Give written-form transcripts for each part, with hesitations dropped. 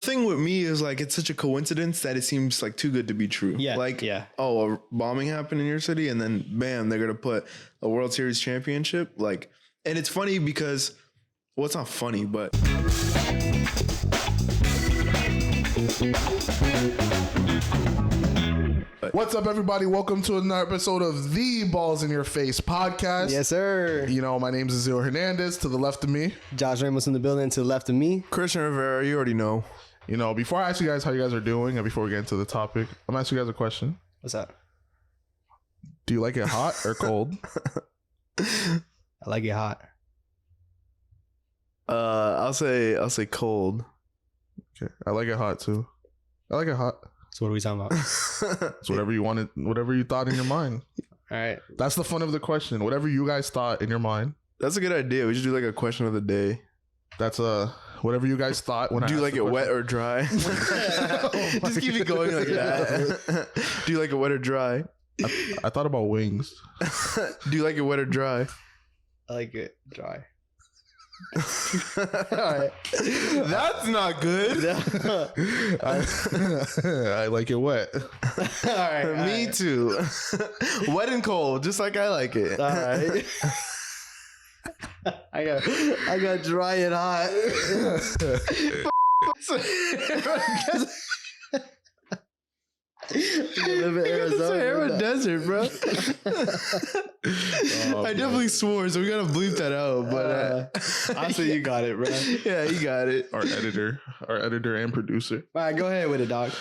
thing with me is like it's such a coincidence that it seems like too good to be true. Yeah. Like, yeah. oh, a bombing happened in your city, and then bam, they're gonna put a World Series championship. Like, and it's funny because, well, it's not funny, but what's up, everybody? Welcome to another episode of the Balls in Your Face podcast. Yes, sir. You know, my name's Azil Hernandez. To the left of me, Josh Ramos in the building. To the left of me, Christian Rivera, you already know. you know, before I ask you guys how you guys are doing, and before we get into the topic, I'm gonna ask you guys a question. what's up? Do you like it hot or cold? I like it hot. I'll say cold. Okay, I like it hot too. I like it hot. So what are we talking about? It's whatever you wanted, whatever you thought in your mind. All right. That's the fun of the question. Whatever you guys thought in your mind. That's a good idea. We should do like a question of the day. That's whatever you guys thought when Do you like it question. wet or dry? Just keep it going like that. Do you like it wet or dry? I thought about wings. Do you like it wet or dry? I like it dry. All right. That's not good. I like it wet. All right. Me too. Wet and cold, just like I like it. All right. I got dry and hot. You live in The Sahara Desert, bro. I definitely swore, so we gotta bleep that out. But I say you got it, bro. yeah, you got it. Our editor and producer. All right, go ahead with it, dog.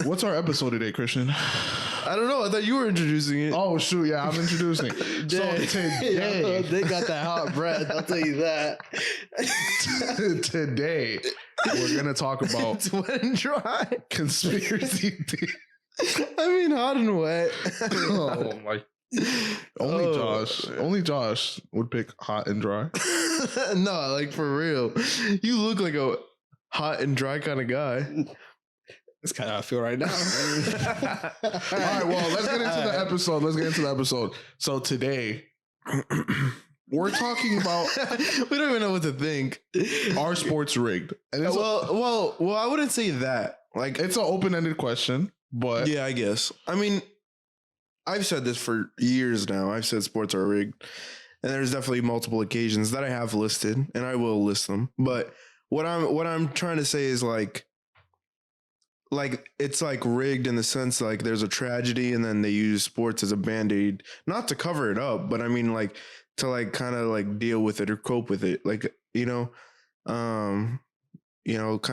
What's our episode today, Christian? I don't know. I thought you were introducing it. Oh shoot, yeah, I'm introducing. So today, they got that hot breath. I'll tell you that. today we're gonna talk about It's wet and dry. conspiracy theories. I mean, hot and wet. Oh my! Only Josh would pick hot and dry. No, like for real. You look like a hot and dry kind of guy. That's kind of how I feel right now. All right, well, let's get into the episode. So today, we're talking about We don't even know what to think. are sports rigged? And it's Well, I wouldn't say that. Like, it's an open-ended question, but yeah, I guess. I mean, I've said this for years now. I've said sports are rigged, and there's definitely multiple occasions that I have listed, and I will list them. But what I'm trying to say is like it's like rigged in the sense like there's a tragedy, and then they use sports as a band-aid, not to cover it up, but I mean like to like kind of like deal with it or cope with it, like kind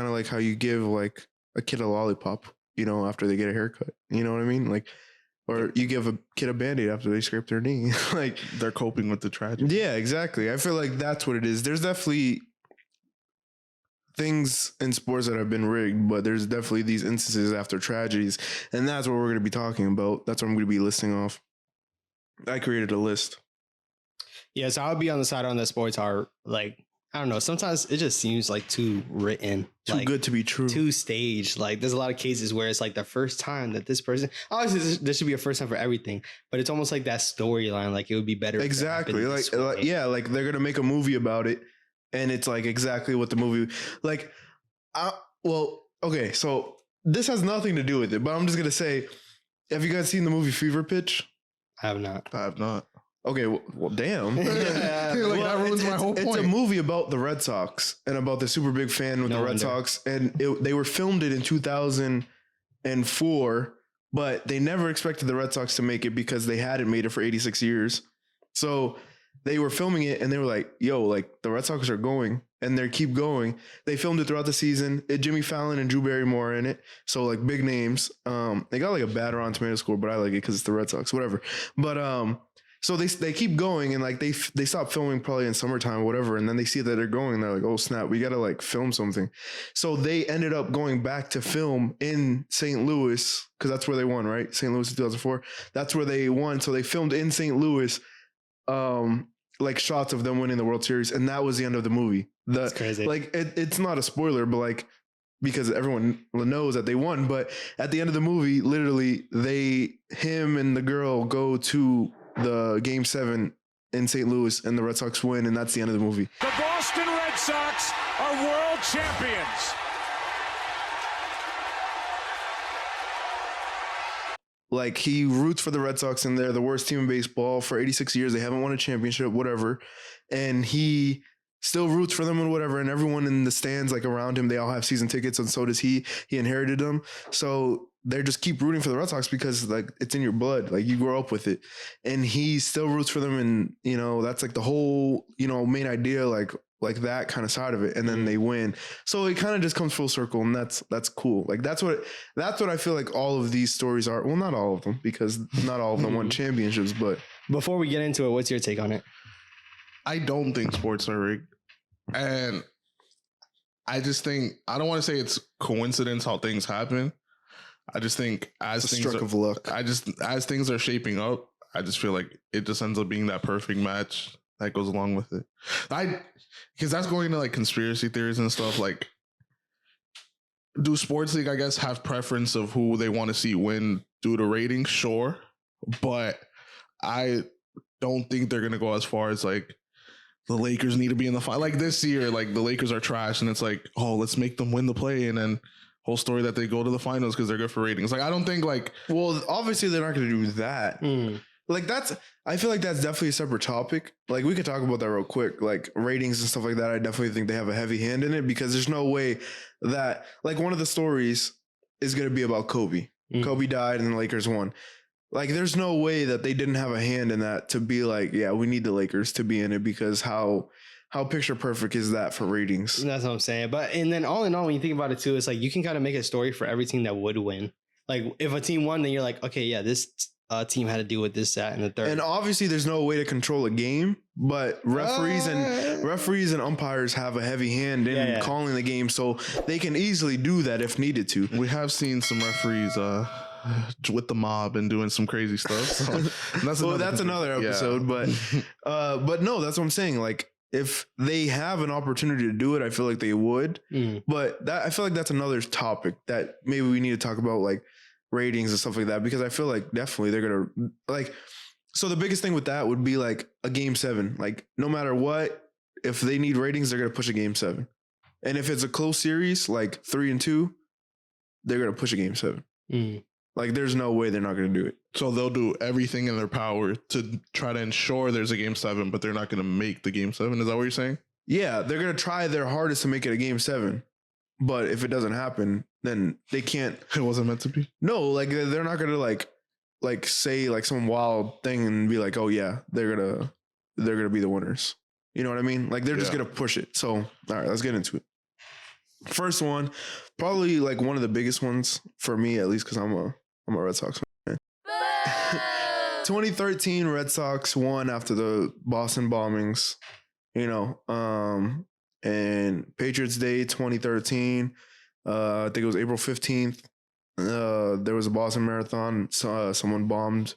of like how you give like a kid a lollipop, after they get a haircut. You know what I mean? Like, or you give a kid a Band-Aid after they scrape their knee. Like, they're coping with the tragedy. yeah, exactly. I feel like that's what it is. There's definitely things in sports that have been rigged, but there's definitely these instances after tragedies. And that's what we're going to be talking about. That's what I'm going to be listing off. I created a list. Yeah, so I would be on the side on the sports are like, I don't know. Sometimes it just seems like too written, Too good to be true. too staged. Like there's a lot of cases where it's like the first time that this person. Obviously, there should be a first time for everything, but it's almost like that storyline. Like it would be better. if it Exactly. happened this way. Like they're gonna make a movie about it, and it's like exactly what the movie. Like, okay, so this has nothing to do with it, but I'm just gonna say, have you guys seen the movie Fever Pitch? I have not. I have not. Okay, well damn. Yeah, that ruins my whole point. It's a movie about the Red Sox and about the super big fan with No the Red wonder. Sox, and they were filmed it in 2004, but they never expected the Red Sox to make it because they hadn't made it for 86 years. So they were filming it, and they were like, "Yo, like the Red Sox are going," and they keep going. They filmed it throughout the season. Jimmy Fallon and Drew Barrymore in it, so like big names. They got like a bad Rotten Tomato score, but I like it because it's the Red Sox, whatever. But so they keep going, and like they stop filming probably in summertime or whatever, and then they see that they're going, and they're like, oh snap, we gotta like film something. So they ended up going back to film in St. Louis because that's where they won, right? St. Louis in 2004. That's where they won. So they filmed in St. Louis, like shots of them winning the World Series, and that was the end of the movie. That's crazy. Like it's not a spoiler, but like because everyone knows that they won. But at the end of the movie, literally, him and the girl go to the Game 7 in St. Louis, and the Red Sox win, and that's the end of the movie. The Boston Red Sox are world champions. Like he roots for the Red Sox and they're the worst team in baseball for 86 years. They haven't won a championship, whatever. And he still roots for them and whatever. And everyone in the stands, like around him, they all have season tickets and so does he. He inherited them. So they just keep rooting for the Red Sox because like it's in your blood. Like you grow up with it. And he still roots for them. And, you know, that's like the whole, you know, main idea, like that kind of side of it. And then they win. So it kind of just comes full circle. And that's cool. Like that's what I feel like all of these stories are. Well, not all of them, because not all of them won championships, but before we get into it, what's your take on it? I don't think sports are rigged. And I just think, I don't want to say it's coincidence how things happen. I just think as things are shaping up, I just feel like it just ends up being that perfect match that goes along with it. Because that's going to like conspiracy theories and stuff. Like, do sports league, I guess, have preference of who they want to see win due to ratings? Sure. But I don't think they're going to go as far as like the Lakers need to be in the final. Like this year, like the Lakers are trash and it's like, oh, let's make them win the play. And then whole story that they go to the finals because they're good for ratings. Like, I don't think like, well, obviously they're not going to do that. Like I feel like that's definitely a separate topic. Like we could talk about that real quick, like ratings and stuff like that. I definitely think they have a heavy hand in it because there's no way that like one of the stories is going to be about Kobe. Kobe died and the Lakers won. Like there's no way that they didn't have a hand in that to be like, yeah, we need the Lakers to be in it because how picture perfect is that for ratings? That's what I'm saying. But and then all in all, when you think about it too, it's like you can kind of make a story for every team that would win. Like if a team won, then you're like, okay, yeah, this team had to deal with this, that, and the third. And obviously, there's no way to control a game, but referees and umpires have a heavy hand in calling the game, so they can easily do that if needed to. We have seen some referees with the mob and doing some crazy stuff. So that's another episode. But no, that's what I'm saying. Like if they have an opportunity to do it, I feel like they would. But I feel like that's another topic that maybe we need to talk about, like ratings and stuff like that, because I feel like definitely they're gonna like. So the biggest thing with that would be like a game 7. Like no matter what, if they need ratings, they're gonna push a game 7. And if it's a close series, like 3-2, they're gonna push a game 7. Like there's no way they're not gonna do it. So they'll do everything in their power to try to ensure there's a game 7, but they're not gonna make the game 7. Is that what you're saying? Yeah, they're gonna try their hardest to make it a game 7. But if it doesn't happen, then they can't. It wasn't meant to be. No, like they're not gonna like say like some wild thing and be like, oh yeah, they're gonna be the winners. You know what I mean? Like they're just gonna push it. So all right, let's get into it. First one, probably like one of the biggest ones for me, at least, because I'm a Red Sox fan. 2013 Red Sox won after the Boston bombings. You know, and Patriots Day 2013. I think it was April 15th. There was a Boston Marathon. Someone bombed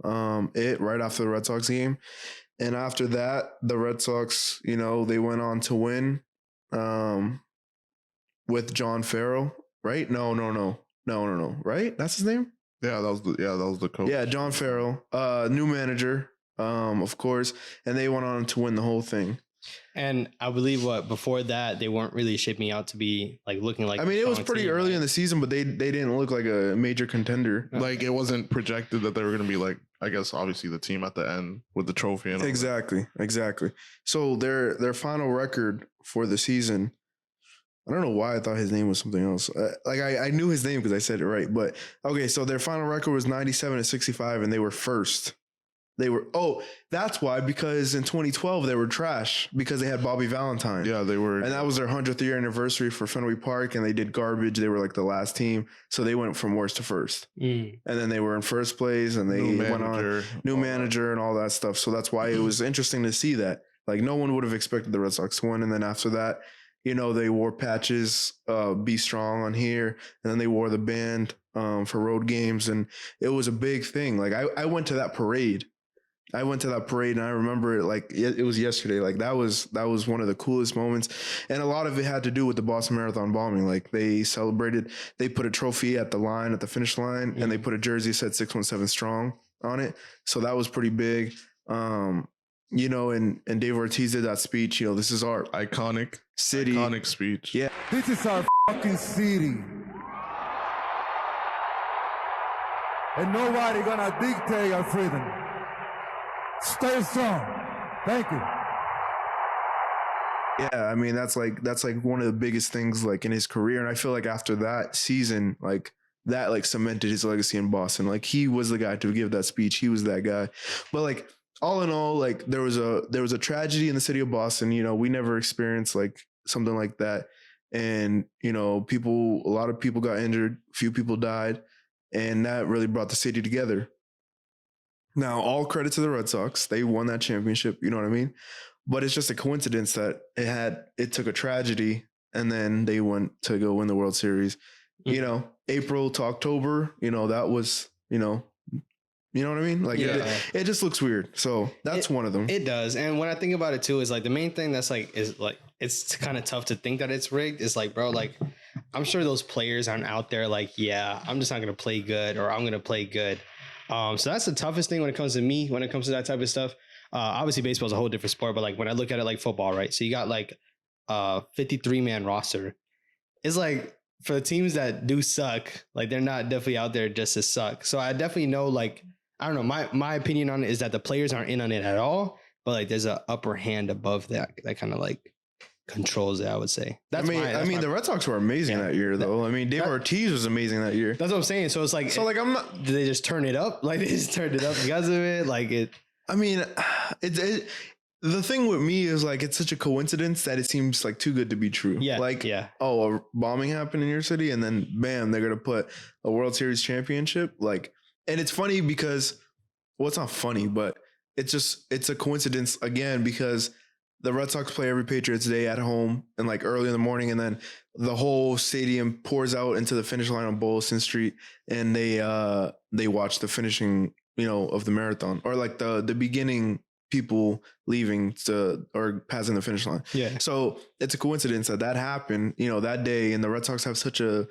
it right after the Red Sox game. And after that, the Red Sox, you know, they went on to win with John Farrell, right? No. Right? That's his name? Yeah, that was the coach. Yeah, John Farrell, new manager, of course. And they went on to win the whole thing. And I believe before that, they weren't really shaping out to be like looking like. I mean, it was pretty early in the season, but they didn't look like a major contender. Like it wasn't projected that they were going to be like, I guess, obviously the team at the end with the trophy and all exactly. So their final record for the season, I don't know why I thought his name was something else. Like I knew his name because I said it right. But okay, so their final record was 97-65, and they were first. That's why, because in 2012 they were trash because they had Bobby Valentine. Yeah, they were. And that was their 100th year anniversary for Fenway Park, and they did garbage. They were like the last team. So they went from worst to first. And then they were in first place, and they went on new manager and all that stuff. So that's why it was interesting to see that. Like no one would have expected the Red Sox to win. And then after that, you know, they wore patches, Be Strong on here, and then they wore the band for road games. And it was a big thing. Like I went to that parade. And I remember it like it was yesterday. Like that was one of the coolest moments. And a lot of it had to do with the Boston Marathon bombing. Like they celebrated, they put a trophy at the finish line, and they put a jersey that said 617 strong on it. So that was pretty big. You know, and Dave Ortiz did that speech, you know, this is our iconic speech. Yeah. This is our fucking city. and nobody gonna dictate our freedom. Stay strong. Thank you. Yeah, I mean that's like one of the biggest things like in his career, and I feel like after that season, like that like cemented his legacy in Boston. Like he was the guy to give that speech. He was that guy. But like all in all, like there was a tragedy in the city of Boston. You know, we never experienced like something like that, and you know, a lot of people got injured, few people died, and that really brought the city together. Now, all credit to the Red Sox. They won that championship. You know what I mean? But it's just a coincidence that it took a tragedy and then they went to go win the World Series. Mm-hmm. You know, April to October, you know, that was, you know what I mean? Like it just looks weird. So that's one of them. It does. And when I think about it too, is like the main thing that's like, is like, it's kind of tough to think that it's rigged. It's like, bro, like I'm sure those players aren't out there like, yeah, I'm just not going to play good or I'm going to play good. So that's the toughest thing when it comes to me, when it comes to that type of stuff. Obviously baseball is a whole different sport, but like when I look at it like football, right? So you got like 53-man roster. It's like for the teams that do suck, like they're not definitely out there just to suck. So I definitely know, like, I don't know, my opinion on it is that the players aren't in on it at all, but like there's an upper hand above that kind of like controls it, I would say. I mean, the Red Sox were amazing that year, though. I mean, Dave Ortiz was amazing that year. That's what I'm saying. So it's like, I'm not. Did they just turn it up? Like they just turned it up because of it? Like it. I mean, the thing with me is like it's such a coincidence that it seems like too good to be true. Yeah. Like, yeah. Oh, a bombing happened in your city, and then bam, they're gonna put a World Series championship. Like, and it's funny because, well, it's not funny, but it's a coincidence again because the Red Sox play every Patriots Day at home and like early in the morning, and then the whole stadium pours out into the finish line on Boylston Street, and they watch the finishing, you know, of the marathon, or like the beginning people leaving or passing the finish line. Yeah. So it's a coincidence that happened, you know, that day, and the Red Sox have such a,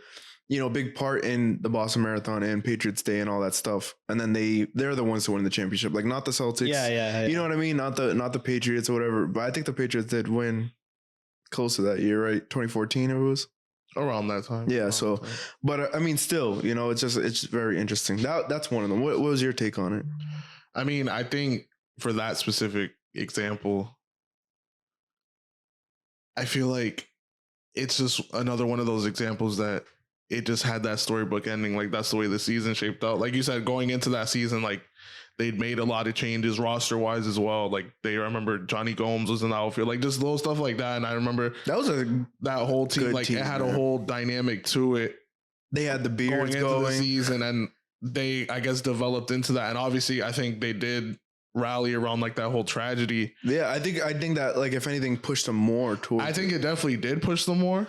you know, big part in the Boston Marathon and Patriots Day and all that stuff. And then they're the ones to win the championship, like not the Celtics. Yeah. You know what I mean? Not the Patriots or whatever. But I think the Patriots did win close to that year, right? 2014 it was. Around that time. Yeah. So, but I mean, still, you know, it's very interesting. That's one of them. What was your take on it? I mean, I think for that specific example, I feel like it's just another one of those examples that it just had that storybook ending. Like that's the way the season shaped out. Like you said, going into that season, like they'd made a lot of changes roster wise as well. Like I remember Johnny Gomes was in the outfield, like just little stuff like that. And I remember that was that whole team, like it had a whole dynamic to it. They had the beards going into the season, and they, I guess, developed into that. And obviously I think they did rally around like that whole tragedy. Yeah. I think that like, if anything, pushed them more towards. I think it definitely did push them more.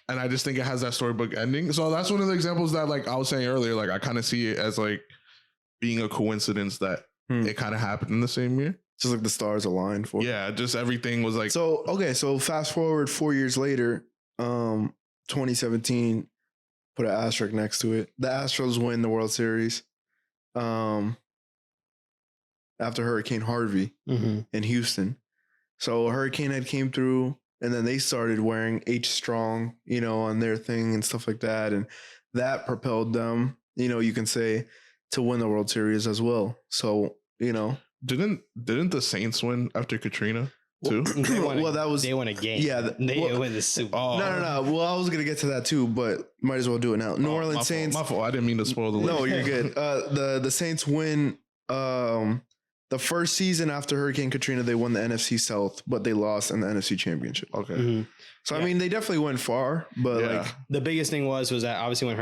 And I just think it has that storybook ending. So that's one of the examples that, like I was saying earlier, like I kind of see it as like being a coincidence that it kind of happened in the same year. Just like the stars aligned for. Yeah, just everything was like. So, okay. So fast forward 4 years later, 2017, put an asterisk next to it. The Astros win the World Series after Hurricane Harvey in Houston. So a hurricane had came through, and then they started wearing H Strong, you know, on their thing and stuff like that. And that propelled them, you know, you can say, to win the World Series as well. So, you know. Didn't the Saints win after Katrina too? They won a game. Yeah. They win the Super Bowl. No. Well, I was going to get to that too, but might as well do it now. New Orleans Saints. My fault. I didn't mean to spoil the list. No, you're good. The Saints win the first season after Hurricane Katrina. They won the NFC South, but they lost in the NFC Championship. Okay. So, I mean, they definitely went far, but like the biggest thing was that obviously when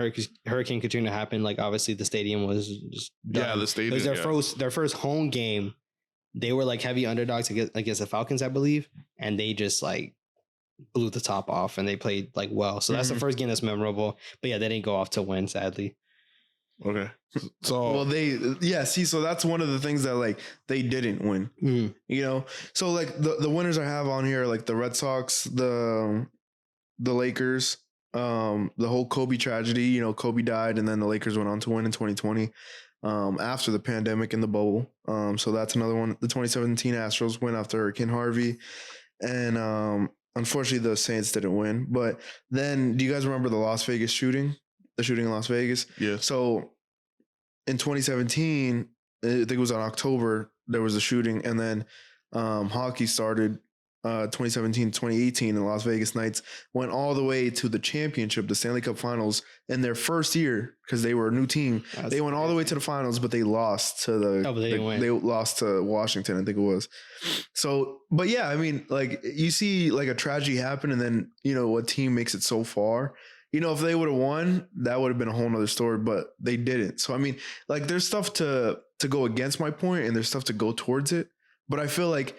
Hurricane Katrina happened, like obviously the stadium was just done. Yeah, the stadium. It was their first home game. They were like heavy underdogs against the Falcons, I believe, and they just like blew the top off and they played like well. So that's the first game that's memorable. But yeah, they didn't go off to win, sadly. Okay. So so that's one of the things that like they didn't win. You know, so like the winners I have on here, like the Red Sox, the Lakers, the whole Kobe tragedy. You know, Kobe died, and then the Lakers went on to win in 2020 after the pandemic and the bubble. So that's another one. The 2017 Astros win after Hurricane Harvey, and unfortunately the Saints didn't win. But then, do you guys remember the Las Vegas shooting? The shooting in Las Vegas. Yeah. So in 2017, I think it was on October, there was a shooting, and then hockey started 2017, 2018, and Las Vegas Knights went all the way to the championship, the Stanley Cup Finals, in their first year because they were a new team. They went all the way to the finals, but they lost to they lost to Washington, I think it was. So, but yeah, I mean, like you see like a tragedy happen, and then what team makes it so far. If they would have won, that would have been a whole nother story, but they didn't. So, I mean, like there's stuff to go against my point and there's stuff to go towards it. But I feel like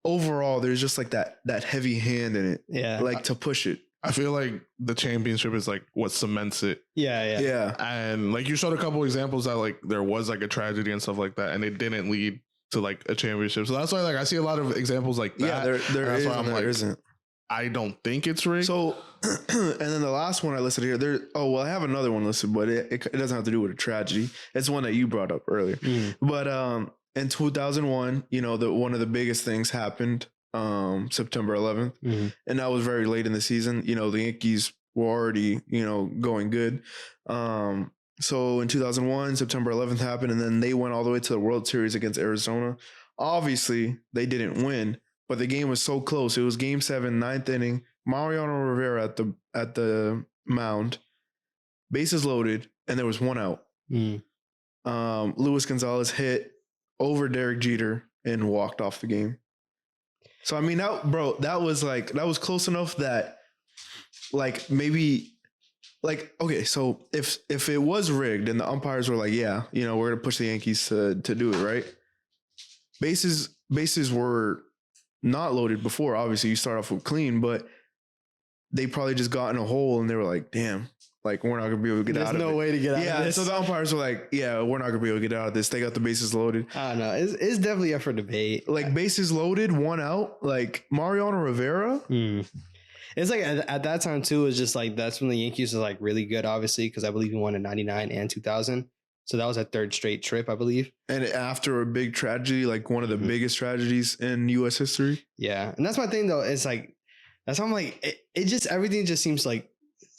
overall, there's just like that heavy hand in it. Yeah. Like to push it. I feel like the championship is like what cements it. Yeah. And like you showed a couple examples that like there was like a tragedy and stuff like that, and it didn't lead to like a championship. So that's why like I see a lot of examples like that. Yeah, there is, I'm and like, there isn't. I don't think it's rigged. So, and then the last one I listed here, I have another one listed, but it doesn't have to do with a tragedy. It's one that you brought up earlier. But in 2001, one of the biggest things happened September 11th, and that was very late in the season. The Yankees were already going good. So in 2001, September 11th happened, and then they went all the way to the World Series against Arizona. Obviously, they didn't win. But the game was so close. It was Game 7, 9th inning. Mariano Rivera at the mound, bases loaded, and there was one out. Luis Gonzalez hit over Derek Jeter and walked off the game. So I mean, that was close enough that, like, maybe, like, okay, so if it was rigged and the umpires were like, yeah, we're gonna push the Yankees to do it, right? Bases were not loaded before. Obviously, you start off with clean, but they probably just got in a hole and they were like, damn, like we're not gonna be able to get out of it. There's no way to get out of this. Yeah, so the umpires were like, yeah, we're not gonna be able to get out of this. They got the bases loaded. I don't know. It's definitely up for debate. Like bases loaded, one out, like Mariano Rivera. It's like at that time too, it's just like that's when the Yankees are like really good, obviously, because I believe he won in 99 and 2000. So that was a third straight trip, I believe. And after a big tragedy, like one of the biggest tragedies in U.S. history. Yeah. And that's my thing, though. It's like, that's how I'm like, it just, everything just seems like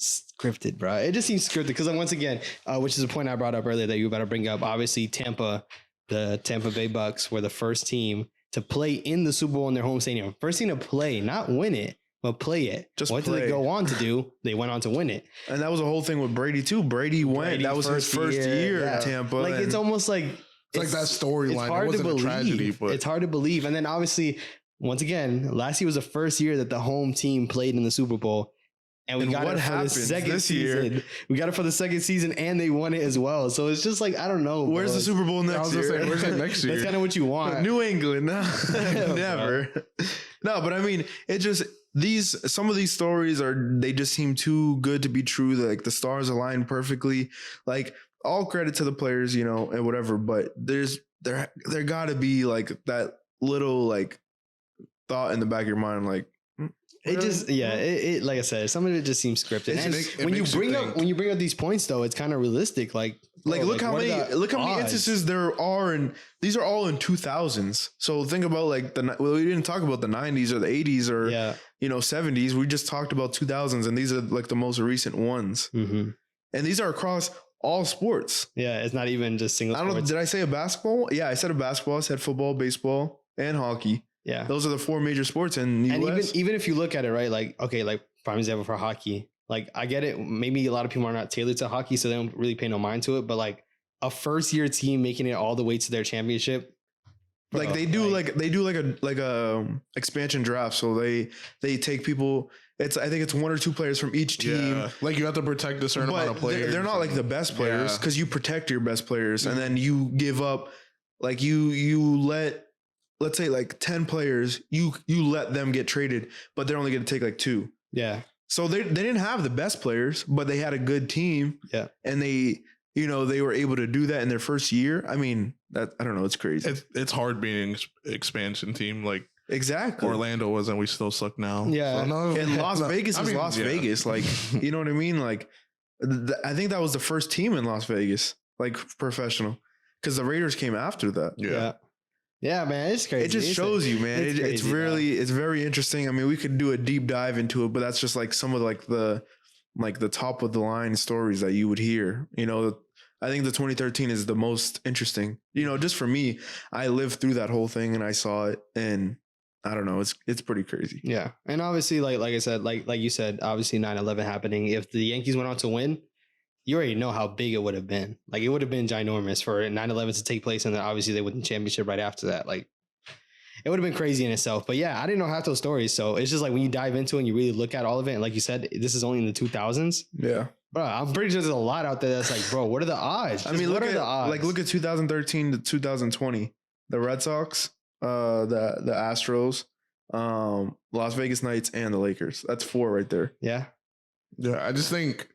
scripted, bro. It just seems scripted. Because once again, which is a point I brought up earlier that you were about to bring up, obviously the Tampa Bay Bucks were the first team to play in the Super Bowl in their home stadium. First team to play, not win it, but play it. What did they go on to do? They went on to win it. And that was the whole thing with Brady too. Brady went. That was his first year in Tampa. Like it's almost like it's like that storyline. It wasn't a tragedy, but it's hard to believe. And then obviously, once again, last year was the first year that the home team played in the Super Bowl. And we got it for the second season. We got it for the second season, and they won it as well. So it's just like, I don't know. Where's the Super Bowl next year? Say, where's it next year? That's kind of what you want. New England. No, never. No, but I mean, it just, some of these stories they just seem too good to be true. Like the stars align perfectly. Like all credit to the players, and whatever, but there gotta be like that little like thought in the back of your mind, like, it just, it like I said, some of it just seems scripted. And when you bring up these points, though, it's kind of realistic. Look how many instances there are, and these are all in 2000s. So think about like we didn't talk about the 90s or the 80s or 70s. We just talked about 2000s, and these are like the most recent ones. And these are across all sports. Yeah, it's not even just single. I don't know. Did I say a basketball? Yeah, I said a basketball. I said football, baseball, and hockey. Yeah, those are the four major sports in the US. And even if you look at it, right, like, okay, like prime example for hockey, like I get it. Maybe a lot of people are not tailored to hockey, so they don't really pay no mind to it. But like a first year team making it all the way to their championship, bro, like they do like a expansion draft. So they take people. I think it's one or two players from each team. Yeah. Like you have to protect a certain amount of players. They're not like the best players because you protect your best players, and then you give up. Like you let. Let's say like 10 players, you let them get traded, but they're only going to take like 2. Yeah. So they didn't have the best players, but they had a good team. Yeah. And they were able to do that in their first year. I mean, I don't know. It's crazy. It's hard being an expansion team. Like exactly. Orlando was, and we still suck now. Yeah. So no, and Las Vegas is Las Vegas. Like, you know what I mean? Like, I think that was the first team in Las Vegas, like professional, because the Raiders came after that. Yeah. Yeah, man, it's crazy. It just shows you, man. It's very interesting. I mean, we could do a deep dive into it, but that's just like some of the top of the line stories that you would hear. I think the 2013 is the most interesting. You know, just for me, I lived through that whole thing and I saw it, and I don't know, it's pretty crazy. Yeah. And obviously, like I said, like you said, obviously 9/11 happening. If the Yankees went on to win, you already know how big it would have been. Like, it would have been ginormous for 9/11 to take place, and then obviously they win the championship right after that. Like, it would have been crazy in itself. But yeah, I didn't know half those stories. So it's just like when you dive into it and you really look at all of it, and like you said, this is only in the 2000s. Yeah. Bro, I'm pretty sure there's a lot out there that's like, bro, what are the odds? I mean, look at the odds. Like, look at 2013 to 2020. The Red Sox, the Astros, Las Vegas Knights, and the Lakers. That's 4 right there. Yeah. Yeah, I just think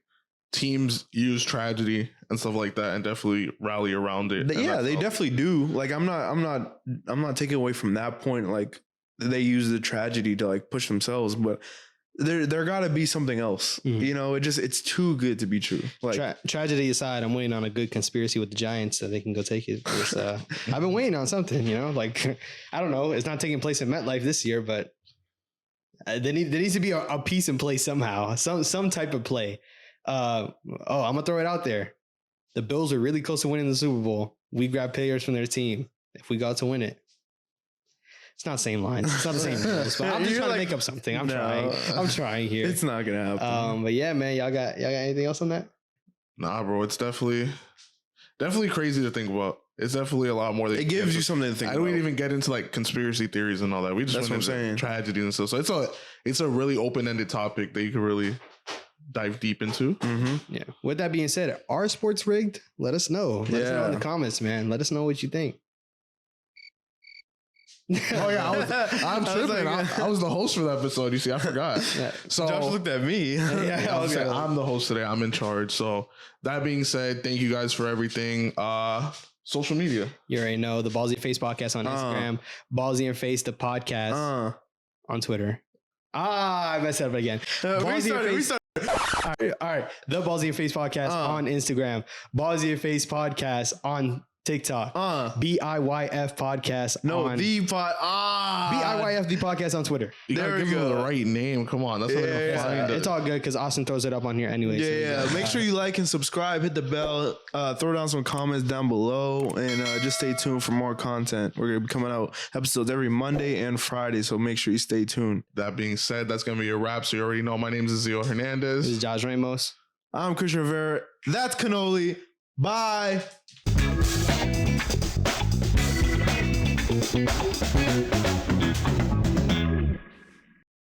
teams use tragedy and stuff like that and definitely rally around it. Yeah, they definitely do. Like, I'm not taking away from that point. Like, they use the tragedy to like push themselves, but there gotta be something else. You know, it's too good to be true. Like, tragedy aside, I'm waiting on a good conspiracy with the Giants so they can go take it. I've been waiting on something, you know, like, I don't know. It's not taking place in MetLife this year, but there needs to be a piece in play somehow, some type of play. I'm gonna throw it out there. The Bills are really close to winning the Super Bowl. We grab players from their team if we got to win it. It's not the same lines. It's not the same rules, but I'm just trying to make up something. I'm trying here. It's not gonna happen. But yeah, man, y'all got anything else on that? Nah, bro, it's definitely crazy to think about. It's definitely a lot more. It gives you something to think about. I don't even get into like conspiracy theories and all that. We just went into tragedy and stuff. So it's a really open-ended topic that you can really dive deep into. Yeah. With that being said, are sports rigged? Let us know. Let us know in the comments, man. Let us know what you think. Oh yeah, I'm tripping. I was the host for that episode. You see, I forgot. Yeah. So Josh looked at me. I'm the host today. I'm in charge. So that being said, thank you guys for everything. Social media. You already know the Ballsy Face podcast on Instagram. Ballsy and Face the podcast on Twitter. I messed up again. Restart. All right. The Ballsy and Face podcast on Instagram. Ballsy and Face podcast on TikTok. BIYF podcast. BIYF the podcast on Twitter. You gotta give them the right name. Come on, that's how they're gonna find it. It's all good because Austin throws it up on here anyway. Yeah. Make sure you like and subscribe. Hit the bell. Throw down some comments down below, and just stay tuned for more content. We're gonna be coming out episodes every Monday and Friday, so make sure you stay tuned. That being said, that's gonna be a wrap. So you already know my name is Ezio Hernandez. This is Josh Ramos. I'm Christian Rivera. That's Cannoli. Bye. Thank you.